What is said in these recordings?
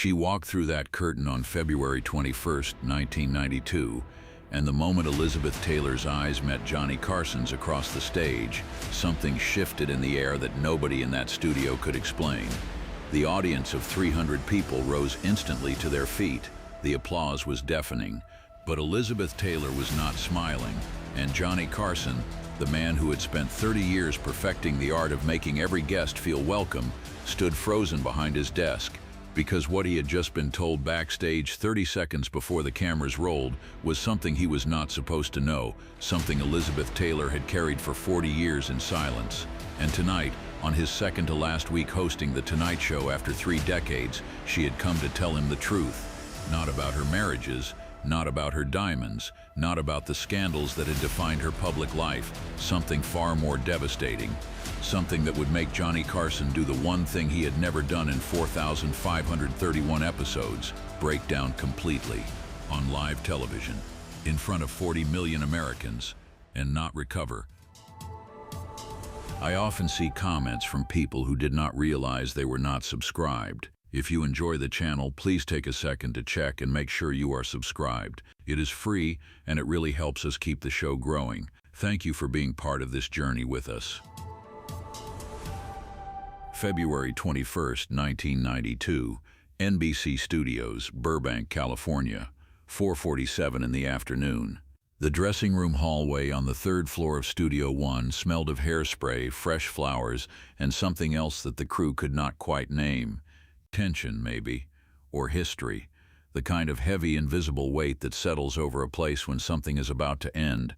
She walked through that curtain on February 21st, 1992, and the moment Elizabeth Taylor's eyes met Johnny Carson's across the stage, something shifted in the air that nobody in that studio could explain. The audience of 300 people rose instantly to their feet. The applause was deafening, but Elizabeth Taylor was not smiling, and Johnny Carson, the man who had spent 30 years perfecting the art of making every guest feel welcome, stood frozen behind his desk, because what he had just been told backstage 30 seconds before the cameras rolled was something he was not supposed to know, something Elizabeth Taylor had carried for 40 years in silence. And tonight, on his second to last week hosting The Tonight Show after 3 decades, she had come to tell him the truth. Not about her marriages, not about her diamonds, not about the scandals that had defined her public life, something far more devastating. Something that would make Johnny Carson do the one thing he had never done in 4,531 episodes, break down completely, on live television, in front of 40 million Americans, and not recover. I often see comments from people who did not realize they were not subscribed. If you enjoy the channel, please take a second to check and make sure you are subscribed. It is free, and it really helps us keep the show growing. Thank you for being part of this journey with us. February 21st, 1992, NBC Studios, Burbank, California, 4:47 in the afternoon. The dressing room hallway on the 3rd floor of Studio One smelled of hairspray, fresh flowers, and something else that the crew could not quite name. Tension, maybe, or history, the kind of heavy, invisible weight that settles over a place when something is about to end.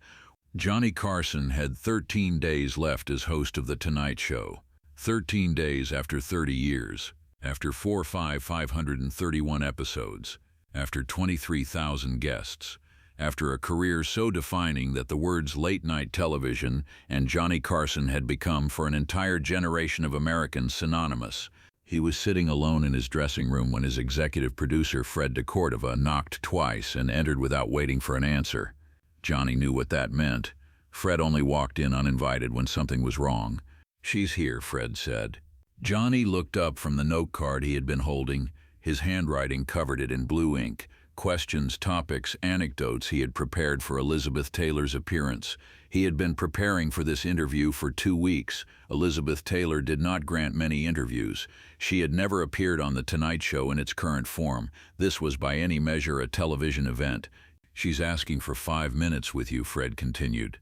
Johnny Carson had 13 days left as host of The Tonight Show. 13 days after 30 years, after 531 episodes, after 23,000 guests, after a career so defining that the words late-night television and Johnny Carson had become for an entire generation of Americans synonymous. He was sitting alone in his dressing room when his executive producer, Fred DeCordova, knocked twice and entered without waiting for an answer. Johnny knew what that meant. Fred only walked in uninvited when something was wrong. "She's here," Fred said. Johnny looked up from the note card he had been holding. His handwriting covered it in blue ink. Questions, topics, anecdotes he had prepared for Elizabeth Taylor's appearance. He had been preparing for this interview for 2 weeks. Elizabeth Taylor did not grant many interviews. She had never appeared on The Tonight Show in its current form. This was by any measure a television event. "She's asking for 5 minutes with you," Fred continued.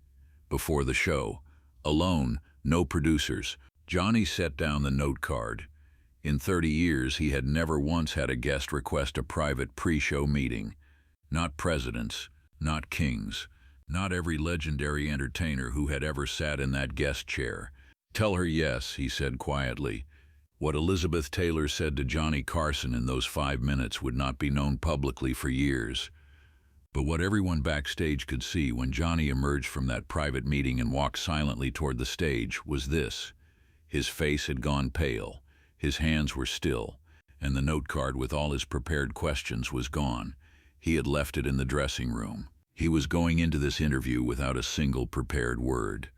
"Before the show. Alone. No producers." Johnny set down the note card. In 30 years, he had never once had a guest request a private pre-show meeting. Not presidents, not kings, not every legendary entertainer who had ever sat in that guest chair. "Tell her yes," he said quietly. What Elizabeth Taylor said to Johnny Carson in those 5 minutes would not be known publicly for years. But what everyone backstage could see when Johnny emerged from that private meeting and walked silently toward the stage was this. His face had gone pale, his hands were still, and the note card with all his prepared questions was gone. He had left it in the dressing room. He was going into this interview without a single prepared word.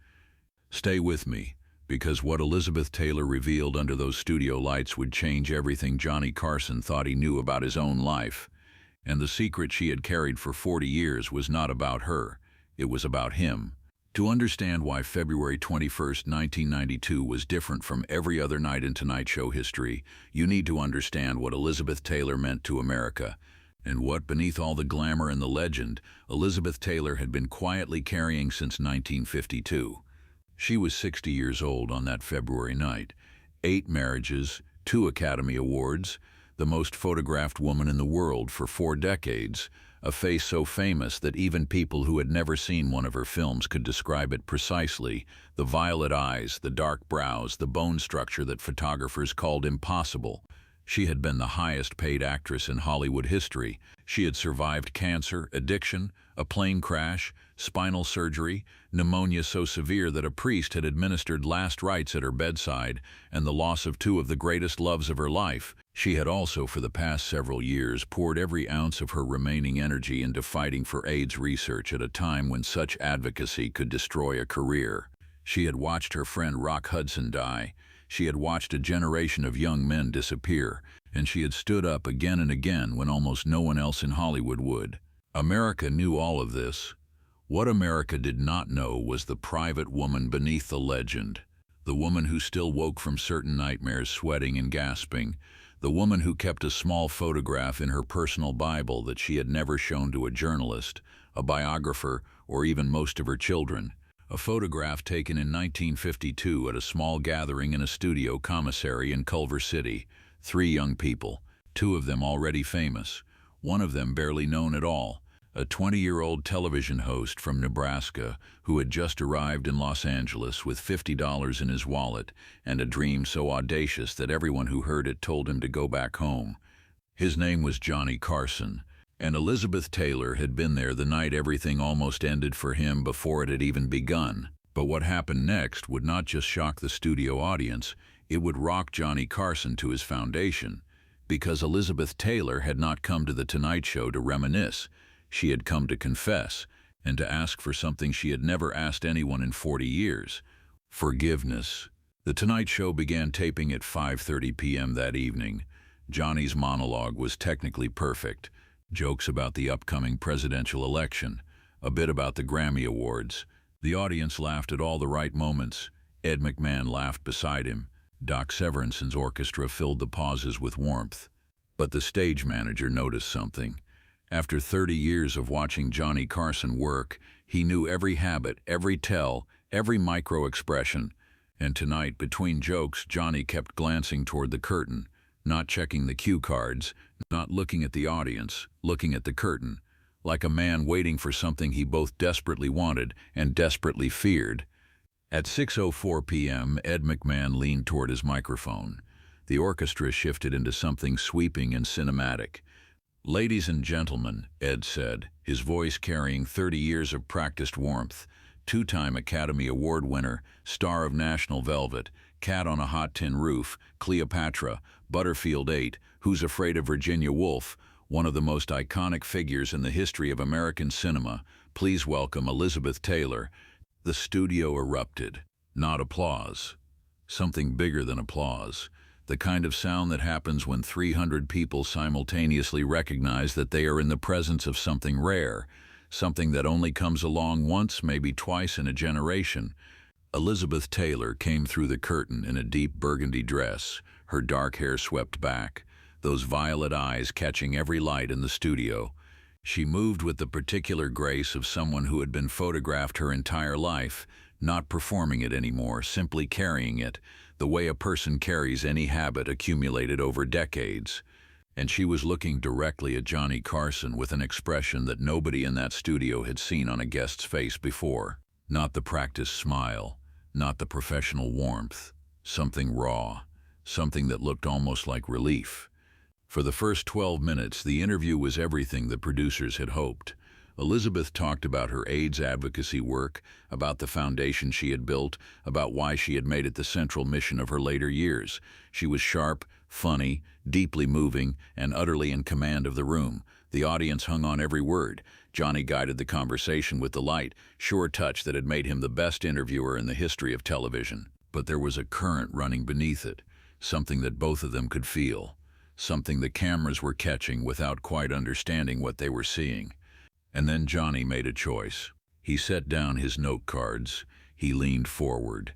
Stay with me, because what Elizabeth Taylor revealed under those studio lights would change everything Johnny Carson thought he knew about his own life. And the secret she had carried for 40 years was not about her, it was about him. To understand why February 21st, 1992 was different from every other night in Tonight Show history, you need to understand what Elizabeth Taylor meant to America, and what, beneath all the glamour and the legend, Elizabeth Taylor had been quietly carrying since 1952. She was 60 years old on that February night. 8 marriages, 2 Academy Awards, the most photographed woman in the world for 4 decades, a face so famous that even people who had never seen one of her films could describe it precisely, the violet eyes, the dark brows, the bone structure that photographers called impossible. She had been the highest-paid actress in Hollywood history. She had survived cancer, addiction, a plane crash, spinal surgery, pneumonia so severe that a priest had administered last rites at her bedside, and the loss of 2 of the greatest loves of her life. She had also, for the past several years, poured every ounce of her remaining energy into fighting for AIDS research at a time when such advocacy could destroy a career. She had watched her friend Rock Hudson die. She had watched a generation of young men disappear, and she had stood up again and again when almost no one else in Hollywood would. America knew all of this. What America did not know was the private woman beneath the legend, the woman who still woke from certain nightmares sweating and gasping, the woman who kept a small photograph in her personal Bible that she had never shown to a journalist, a biographer, or even most of her children. A photograph taken in 1952 at a small gathering in a studio commissary in Culver City. 3 young people, 2 of them already famous, one of them barely known at all, a 20-year-old television host from Nebraska who had just arrived in Los Angeles with $50 in his wallet and a dream so audacious that everyone who heard it told him to go back home. His name was Johnny Carson, and Elizabeth Taylor had been there the night everything almost ended for him before it had even begun. But what happened next would not just shock the studio audience, it would rock Johnny Carson to his foundation, because Elizabeth Taylor had not come to The Tonight Show to reminisce. She had come to confess, and to ask for something she had never asked anyone in 40 years: forgiveness. The Tonight Show began taping at 5:30 p.m. that evening. Johnny's monologue was technically perfect. Jokes about the upcoming presidential election, a bit about the Grammy Awards. The audience laughed at all the right moments. Ed McMahon laughed beside him. Doc Severinsen's orchestra filled the pauses with warmth. But the stage manager noticed something. After 30 years of watching Johnny Carson work, he knew every habit, every tell, every micro-expression. And tonight, between jokes, Johnny kept glancing toward the curtain, not checking the cue cards, not looking at the audience, looking at the curtain, like a man waiting for something he both desperately wanted and desperately feared. At 6:04 p.m., Ed McMahon leaned toward his microphone. The orchestra shifted into something sweeping and cinematic. "Ladies and gentlemen," Ed said, his voice carrying 30 years of practiced warmth, 2-time Academy Award winner, star of National Velvet, Cat on a Hot Tin Roof, Cleopatra, Butterfield 8, Who's Afraid of Virginia Woolf, one of the most iconic figures in the history of American cinema, please welcome Elizabeth Taylor. The studio erupted. Not applause. Something bigger than applause. The kind of sound that happens when 300 people simultaneously recognize that they are in the presence of something rare, something that only comes along once, maybe twice in a generation. Elizabeth Taylor came through the curtain in a deep burgundy dress, her dark hair swept back, those violet eyes catching every light in the studio. She moved with the particular grace of someone who had been photographed her entire life, not performing it anymore, simply carrying it, the way a person carries any habit accumulated over decades. And she was looking directly at Johnny Carson with an expression that nobody in that studio had seen on a guest's face before. Not the practiced smile, not the professional warmth, something raw, something that looked almost like relief. For the first 12 minutes, the interview was everything the producers had hoped. Elizabeth talked about her AIDS advocacy work, about the foundation she had built, about why she had made it the central mission of her later years. She was sharp, funny, deeply moving, and utterly in command of the room. The audience hung on every word. Johnny guided the conversation with the light, sure touch that had made him the best interviewer in the history of television. But there was a current running beneath it, something that both of them could feel, something the cameras were catching without quite understanding what they were seeing. And then Johnny made a choice. He set down his note cards, he leaned forward,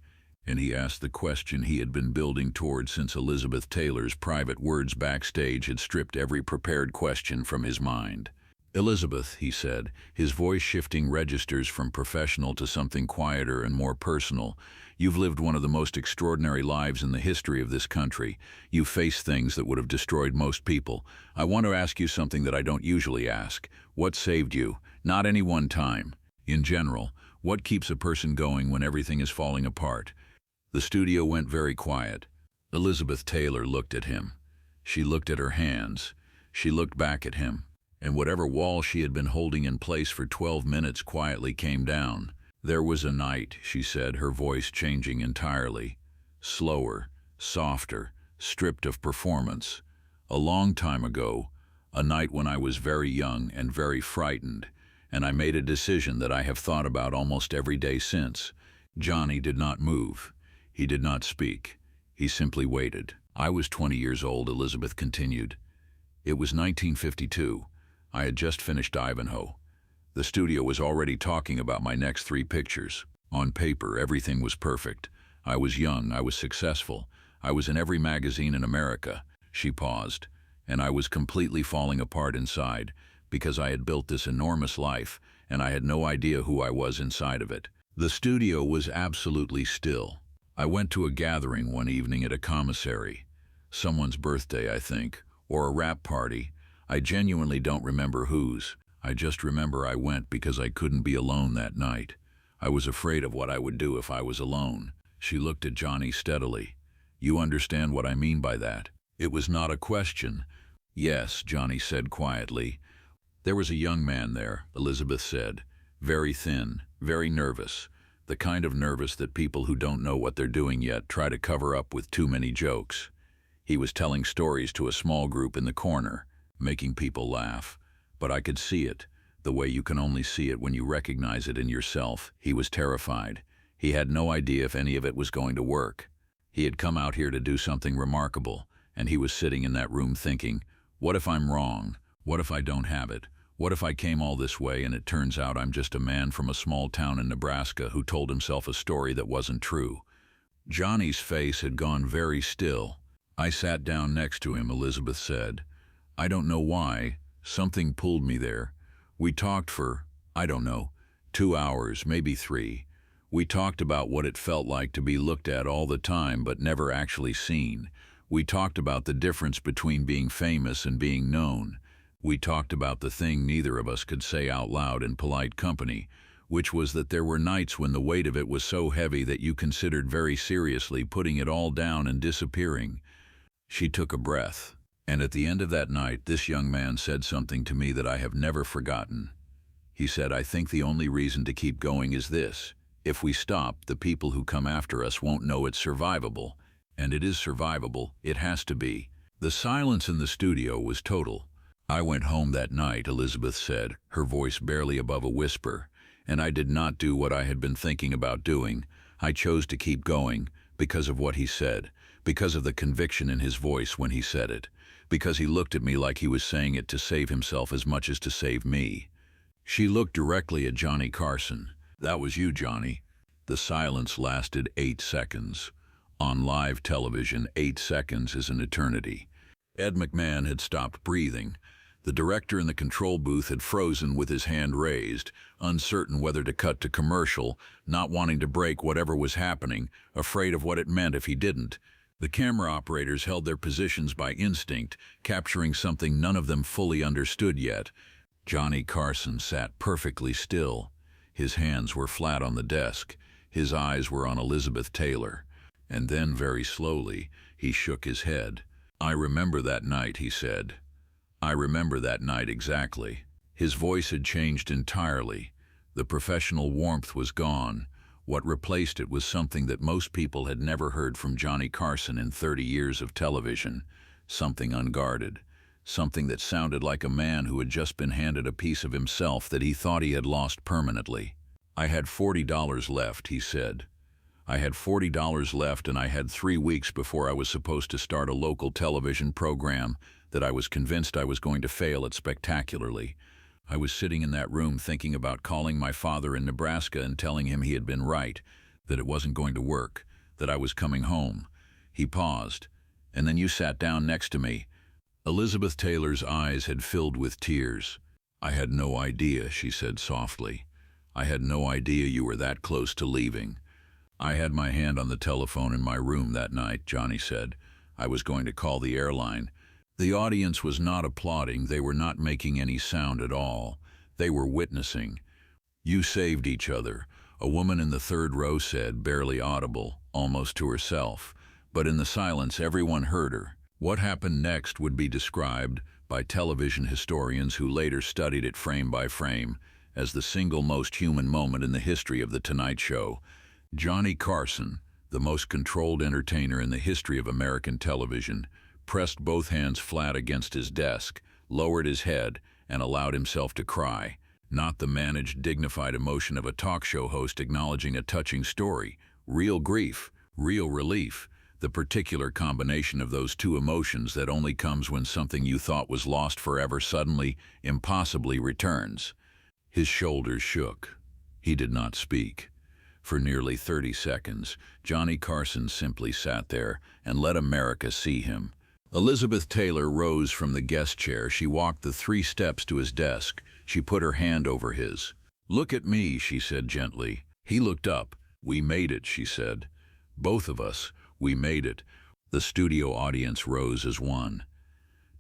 and he asked the question he had been building toward since Elizabeth Taylor's private words backstage had stripped every prepared question from his mind. "Elizabeth," he said, his voice shifting registers from professional to something quieter and more personal, "you've lived one of the most extraordinary lives in the history of this country. You've faced things that would have destroyed most people. I want to ask you something that I don't usually ask. What saved you? Not any one time. In general, what keeps a person going when everything is falling apart?" The studio went very quiet. Elizabeth Taylor looked at him. She looked at her hands. She looked back at him. And whatever wall she had been holding in place for 12 minutes quietly came down. "There was a night," she said, her voice changing entirely. Slower, softer, stripped of performance. "A long time ago, a night when I was very young and very frightened, and I made a decision that I have thought about almost every day since." Johnny did not move. He did not speak. He simply waited. I was 20 years old, Elizabeth continued. It was 1952. I had just finished Ivanhoe. The studio was already talking about my next 3 pictures. On paper, everything was perfect. I was young, I was successful. I was in every magazine in America. She paused, and I was completely falling apart inside because I had built this enormous life, and I had no idea who I was inside of it. The studio was absolutely still. I went to a gathering one evening at a commissary. Someone's birthday, I think, or a rap party. I genuinely don't remember whose. I just remember I went because I couldn't be alone that night. I was afraid of what I would do if I was alone. She looked at Johnny steadily. You understand what I mean by that? It was not a question. Yes, Johnny said quietly. There was a young man there, Elizabeth said. Very thin, very nervous. The kind of nervous that people who don't know what they're doing yet try to cover up with too many jokes. He was telling stories to a small group in the corner, making people laugh. But I could see it, the way you can only see it when you recognize it in yourself. He was terrified. He had no idea if any of it was going to work. He had come out here to do something remarkable, and he was sitting in that room thinking, what if I'm wrong? What if I don't have it? What if I came all this way and it turns out I'm just a man from a small town in Nebraska who told himself a story that wasn't true? Johnny's face had gone very still. I sat down next to him, Elizabeth said. I don't know why. Something pulled me there. We talked for, I don't know, 2 hours, maybe 3. We talked about what it felt like to be looked at all the time but never actually seen. We talked about the difference between being famous and being known. We talked about the thing neither of us could say out loud in polite company, which was that there were nights when the weight of it was so heavy that you considered very seriously putting it all down and disappearing. She took a breath. And at the end of that night, this young man said something to me that I have never forgotten. He said, I think the only reason to keep going is this. If we stop, the people who come after us won't know it's survivable. And it is survivable. It has to be. The silence in the studio was total. I went home that night, Elizabeth said, her voice barely above a whisper. And I did not do what I had been thinking about doing. I chose to keep going because of what he said, because of the conviction in his voice when he said it, because he looked at me like he was saying it to save himself as much as to save me. She looked directly at Johnny Carson. That was you, Johnny. The silence lasted 8 seconds. On live television, 8 seconds is an eternity. Ed McMahon had stopped breathing. The director in the control booth had frozen with his hand raised, uncertain whether to cut to commercial, not wanting to break whatever was happening, afraid of what it meant if he didn't. The camera operators held their positions by instinct, capturing something none of them fully understood yet. Johnny Carson sat perfectly still. His hands were flat on the desk. His eyes were on Elizabeth Taylor. And then, very slowly, he shook his head. I remember that night, he said. I remember that night exactly. His voice had changed entirely. The professional warmth was gone. What replaced it was something that most people had never heard from Johnny Carson in 30 years of television. Something unguarded. Something that sounded like a man who had just been handed a piece of himself that he thought he had lost permanently. I had $40 left, he said. I had $40 left, and I had 3 weeks before I was supposed to start a local television program that I was convinced I was going to fail at spectacularly. I was sitting in that room thinking about calling my father in Nebraska and telling him he had been right, that it wasn't going to work, that I was coming home. He paused, and then you sat down next to me. Elizabeth Taylor's eyes had filled with tears. I had no idea, she said softly. I had no idea you were that close to leaving. I had my hand on the telephone in my room that night, Johnny said. I was going to call the airline. The audience was not applauding. They were not making any sound at all. They were witnessing. You saved each other, a woman in the third row said, barely audible, almost to herself. But in the silence, everyone heard her. What happened next would be described by television historians who later studied it frame by frame as the single most human moment in the history of The Tonight Show. Johnny Carson, the most controlled entertainer in the history of American television, pressed both hands flat against his desk, lowered his head, and allowed himself to cry. Not the managed, dignified emotion of a talk show host acknowledging a touching story. Real grief, real relief. the particular combination of those two emotions that only comes when something you thought was lost forever suddenly, impossibly returns. His shoulders shook. He did not speak. For nearly 30 seconds, Johnny Carson simply sat there and let America see him. Elizabeth Taylor rose from the guest chair. She walked the 3 steps to his desk. She put her hand over his. "Look at me," she said gently. He looked up. "We made it," she said. "Both of us, we made it." The studio audience rose as one.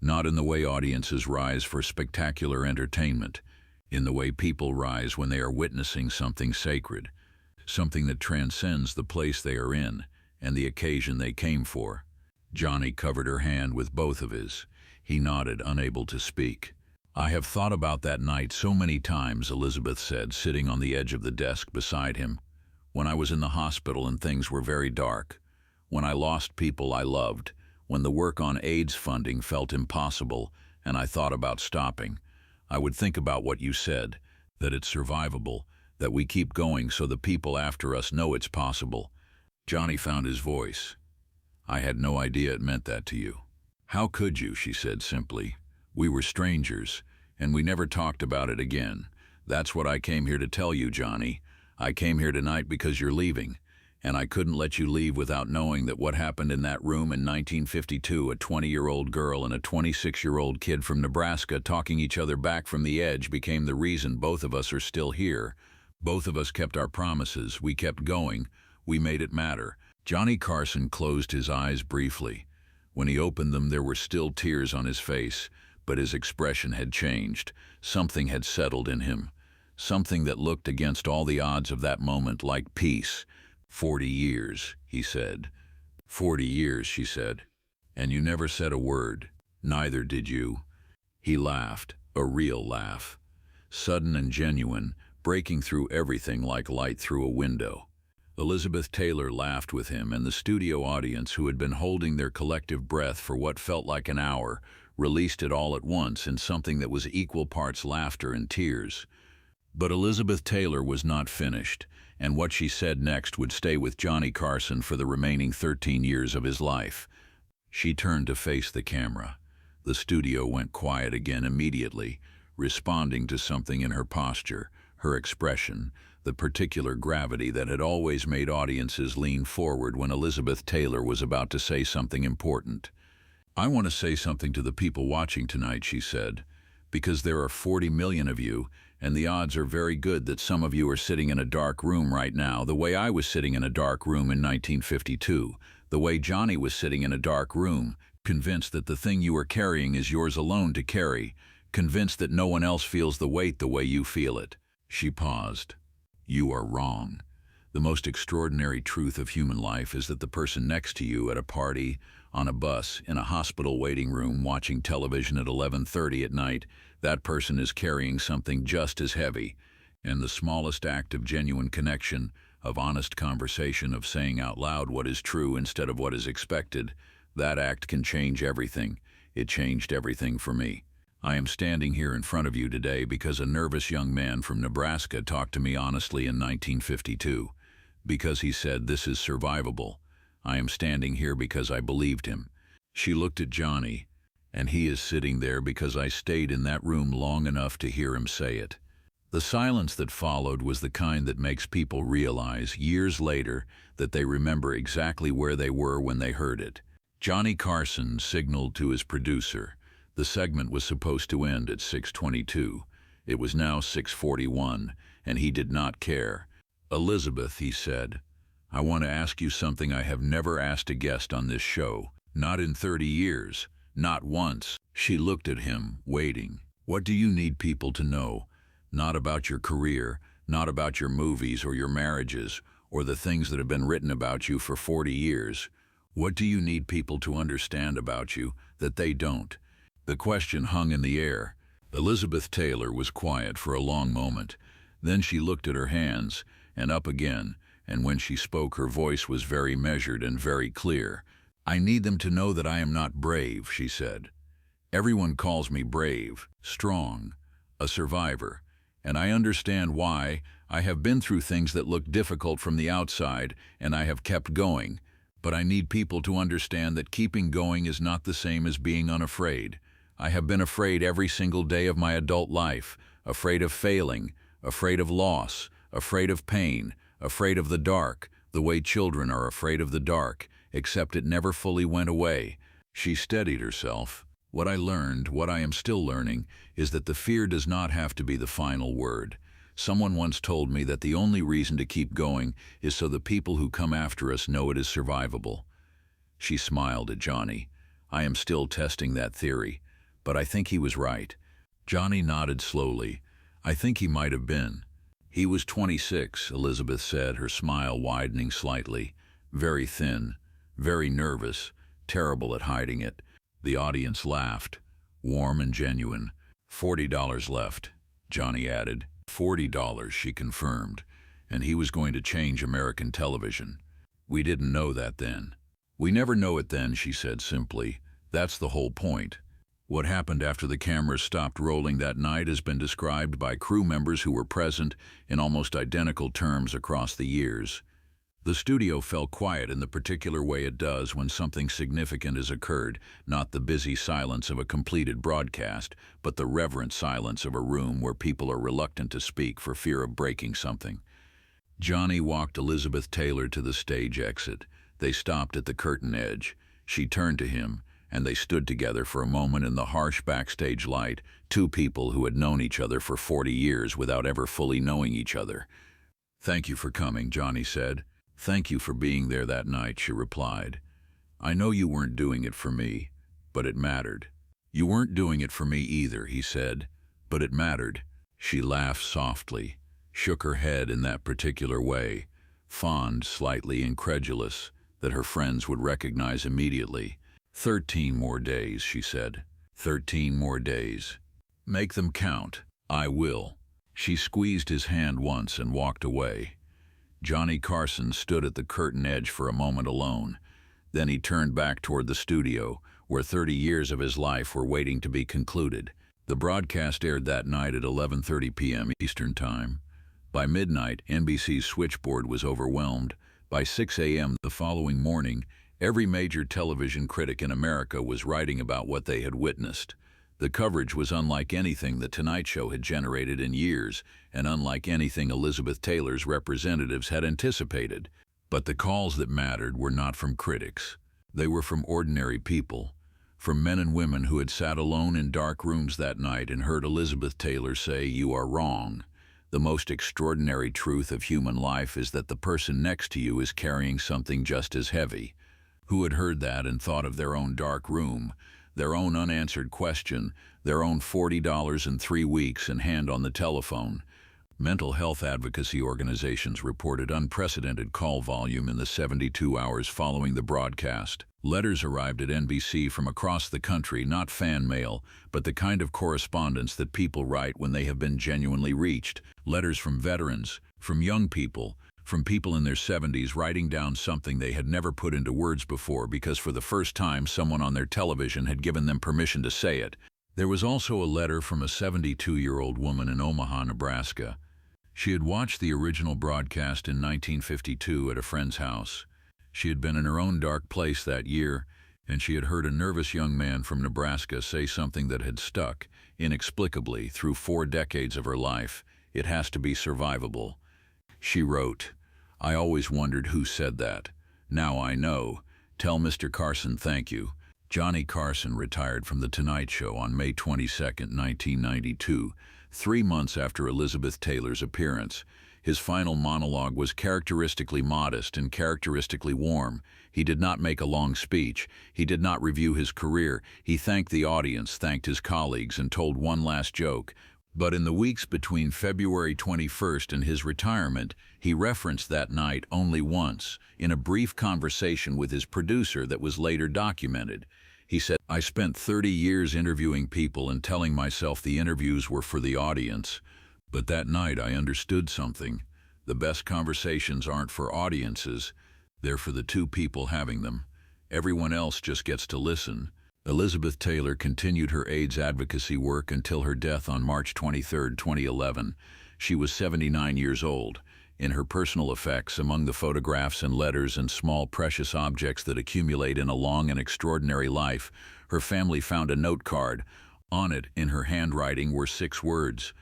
Not in the way audiences rise for spectacular entertainment, in the way people rise when they are witnessing something sacred, something that transcends the place they are in and the occasion they came for. Johnny covered her hand with both of his. He nodded, unable to speak. "I have thought about that night so many times," Elizabeth said, sitting on the edge of the desk beside him. "When I was in the hospital and things were very dark. When I lost people I loved. When the work on AIDS funding felt impossible and I thought about stopping. I would think about what you said, that it's survivable, that we keep going so the people after us know it's possible." Johnny found his voice. "I had no idea it meant that to you." "How could you?" she said simply. "We were strangers, and we never talked about it again. That's what I came here to tell you, Johnny. I came here tonight because you're leaving, and I couldn't let you leave without knowing that what happened in that room in 1952, a 20-year-old girl and a 26-year-old kid from Nebraska talking each other back from the edge, became the reason both of us are still here. Both of us kept our promises. We kept going. We made it matter." Johnny Carson closed his eyes briefly. When he opened them, there were still tears on his face, but his expression had changed. Something had settled in him. Something that looked against all the odds of that moment like peace. 40 years, he said. 40 years, she said. "And you never said a word. Neither did you." He laughed, a real laugh. Sudden and genuine, breaking through everything like light through a window. Elizabeth Taylor laughed with him, and the studio audience, who had been holding their collective breath for what felt like an hour, released it all at once in something that was equal parts laughter and tears. But Elizabeth Taylor was not finished, and what she said next would stay with Johnny Carson for the remaining 13 years of his life. She turned to face the camera. The studio went quiet again immediately, responding to something in her posture, her expression, the particular gravity that had always made audiences lean forward when Elizabeth Taylor was about to say something important. "I want to say something to the people watching tonight," she said, "because there are 40 million of you, and the odds are very good that some of you are sitting in a dark room right now, the way I was sitting in a dark room in 1952, the way Johnny was sitting in a dark room, convinced that the thing you are carrying is yours alone to carry, convinced that no one else feels the weight the way you feel it." She paused. "You are wrong. The most extraordinary truth of human life is that the person next to you at a party, on a bus, in a hospital waiting room, watching television at 11:30 at night, that person is carrying something just as heavy. And the smallest act of genuine connection, of honest conversation, of saying out loud what is true instead of what is expected, that act can change everything. It changed everything for me. I am standing here in front of you today because a nervous young man from Nebraska talked to me honestly in 1952. Because he said this is survivable. I am standing here because I believed him." She looked at Johnny, "And he is sitting there because I stayed in that room long enough to hear him say it." The silence that followed was the kind that makes people realize, years later, that they remember exactly where they were when they heard it. Johnny Carson signaled to his producer. The segment was supposed to end at 6:22. It was now 6:41, and he did not care. "Elizabeth," he said, "I want to ask you something I have never asked a guest on this show. Not in 30 years. Not once." She looked at him, waiting. "What do you need people to know? Not about your career, not about your movies or your marriages, or the things that have been written about you for 40 years. What do you need people to understand about you that they don't?" The question hung in the air. Elizabeth Taylor was quiet for a long moment. Then she looked at her hands, and up again, and when she spoke her voice was very measured and very clear. "I need them to know that I am not brave," she said. "Everyone calls me brave, strong, a survivor, and I understand why. I have been through things that look difficult from the outside, and I have kept going. But I need people to understand that keeping going is not the same as being unafraid. I have been afraid every single day of my adult life, afraid of failing, afraid of loss, afraid of pain, afraid of the dark, the way children are afraid of the dark, except it never fully went away. She steadied herself. What I learned, what I am still learning, is that the fear does not have to be the final word. Someone once told me that the only reason to keep going is so the people who come after us know it is survivable. She smiled at Johnny. I am still testing that theory, but I think he was right. Johnny nodded slowly. I think he might have been. He was 26, Elizabeth said, her smile widening slightly. Very thin, very nervous, terrible at hiding it. The audience laughed, warm and genuine. $40 left, Johnny added. $40, she confirmed, and he was going to change American television. We didn't know that then. We never know it then, she said simply. That's the whole point. What happened after the cameras stopped rolling that night has been described by crew members who were present in almost identical terms across the years. The studio fell quiet in the particular way it does when something significant has occurred, not the busy silence of a completed broadcast, but the reverent silence of a room where people are reluctant to speak for fear of breaking something. Johnny walked Elizabeth Taylor to the stage exit. They stopped at the curtain edge. She turned to him, and they stood together for a moment in the harsh backstage light, two people who had known each other for 40 years without ever fully knowing each other. "Thank you for coming," Johnny said. "Thank you for being there that night," she replied. "I know you weren't doing it for me, but it mattered." "You weren't doing it for me either," he said, "but it mattered." She laughed softly, shook her head in that particular way, fond, slightly incredulous, that her friends would recognize immediately. 13 more days, she said. 13 more days. Make them count. I will. She squeezed his hand once and walked away. Johnny Carson stood at the curtain edge for a moment alone. Then he turned back toward the studio, where 30 years of his life were waiting to be concluded. The broadcast aired that night at 11:30 p.m. Eastern Time. By midnight, NBC's switchboard was overwhelmed. By 6 a.m. the following morning, every major television critic in America was writing about what they had witnessed. The coverage was unlike anything The Tonight Show had generated in years, and unlike anything Elizabeth Taylor's representatives had anticipated. But the calls that mattered were not from critics. They were from ordinary people, from men and women who had sat alone in dark rooms that night and heard Elizabeth Taylor say, "You are wrong. The most extraordinary truth of human life is that the person next to you is carrying something just as heavy." Who had heard that and thought of their own dark room, their own unanswered question, their own $40 in 3 weeks and hand on the telephone? Mental health advocacy organizations reported unprecedented call volume in the 72 hours following the broadcast. Letters arrived at NBC from across the country, not fan mail, but the kind of correspondence that people write when they have been genuinely reached. Letters from veterans, from young people, from people in their 70s writing down something they had never put into words before because for the first time someone on their television had given them permission to say it. There was also a letter from a 72-year-old woman in Omaha, Nebraska. She had watched the original broadcast in 1952 at a friend's house. She had been in her own dark place that year, and she had heard a nervous young man from Nebraska say something that had stuck, inexplicably, through 4 decades of her life. "It has to be survivable." She wrote, "I always wondered who said that. Now I know. Tell Mr. Carson thank you." Johnny Carson retired from The Tonight Show on May 22, 1992, 3 months after Elizabeth Taylor's appearance. His final monologue was characteristically modest and characteristically warm. He did not make a long speech. He did not review his career. He thanked the audience, thanked his colleagues, and told one last joke. But in the weeks between February 21st and his retirement, he referenced that night only once, in a brief conversation with his producer that was later documented. He said, "I spent 30 years interviewing people and telling myself the interviews were for the audience. But that night I understood something. The best conversations aren't for audiences. They're for the 2 people having them. Everyone else just gets to listen." Elizabeth Taylor continued her AIDS advocacy work until her death on March 23, 2011. She was 79 years old. in her personal effects, among the photographs and letters and small precious objects that accumulate in a long and extraordinary life, her family found a note card. On it, in her handwriting, were 6 words.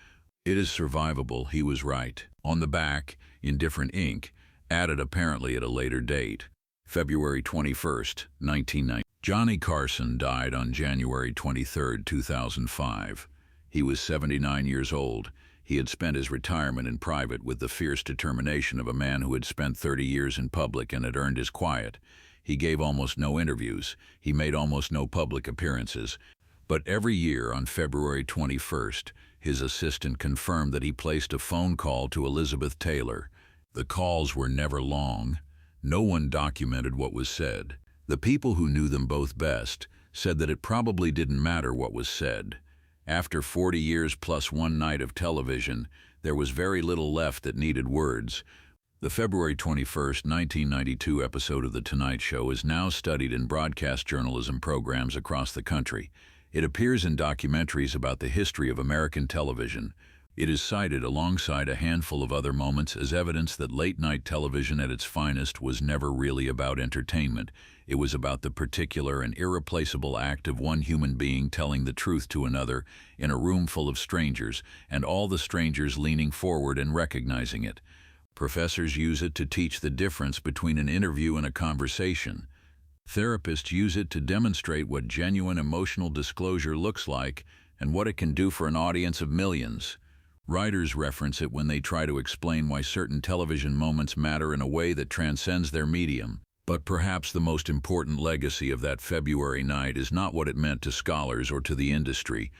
"It is survivable, he was right." On the back, in different ink, added apparently at a later date, February 21st, 1990. Johnny Carson died on January 23, 2005. He was 79 years old. He had spent his retirement in private with the fierce determination of a man who had spent 30 years in public and had earned his quiet. He gave almost no interviews. He made almost no public appearances. But every year on February 21st, his assistant confirmed that he placed a phone call to Elizabeth Taylor. The calls were never long. No one documented what was said. The people who knew them both best said that it probably didn't matter what was said. After 40 years plus one night of television, there was very little left that needed words. The February 21st, 1992 episode of The Tonight Show is now studied in broadcast journalism programs across the country. It appears in documentaries about the history of American television. It is cited alongside a handful of other moments as evidence that late-night television at its finest was never really about entertainment. It was about the particular and irreplaceable act of one human being telling the truth to another in a room full of strangers, and all the strangers leaning forward and recognizing it. Professors use it to teach the difference between an interview and a conversation. Therapists use it to demonstrate what genuine emotional disclosure looks like and what it can do for an audience of millions. Writers reference it when they try to explain why certain television moments matter in a way that transcends their medium. But perhaps the most important legacy of that February night is not what it meant to scholars or to the industry.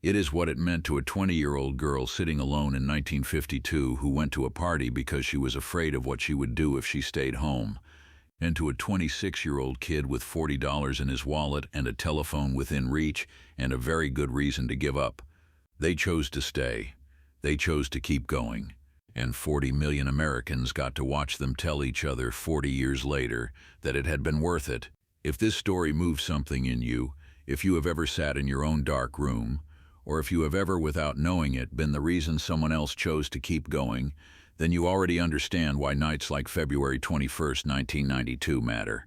It is what it meant to a 20-year-old girl sitting alone in 1952 who went to a party because she was afraid of what she would do if she stayed home, and to a 26-year-old kid with $40 in his wallet and a telephone within reach and a very good reason to give up. They chose to stay. They chose to keep going. And 40 million Americans got to watch them tell each other 40 years later that it had been worth it. If this story moves something in you, if you have ever sat in your own dark room, or if you have ever, without knowing it, been the reason someone else chose to keep going, then you already understand why nights like February 21st, 1992 matter.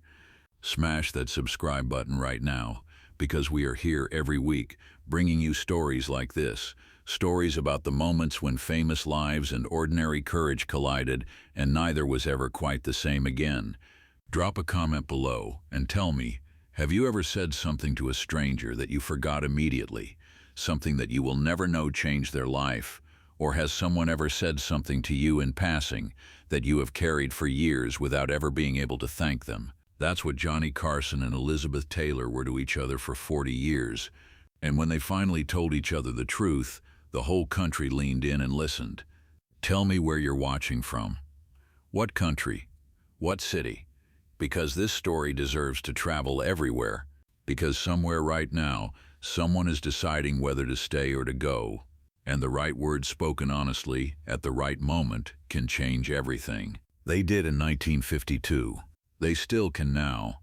Smash that subscribe button right now, because we are here every week bringing you stories like this. Stories about the moments when famous lives and ordinary courage collided, and neither was ever quite the same again. Drop a comment below and tell me, have you ever said something to a stranger that you forgot immediately? Something that you will never know changed their life? Or has someone ever said something to you in passing that you have carried for years without ever being able to thank them? That's what Johnny Carson and Elizabeth Taylor were to each other for 40 years. And when they finally told each other the truth, the whole country leaned in and listened. Tell me where you're watching from. What country? What city? Because this story deserves to travel everywhere. Because somewhere right now, someone is deciding whether to stay or to go. And the right words spoken honestly, at the right moment, can change everything. They did in 1952. They still can now.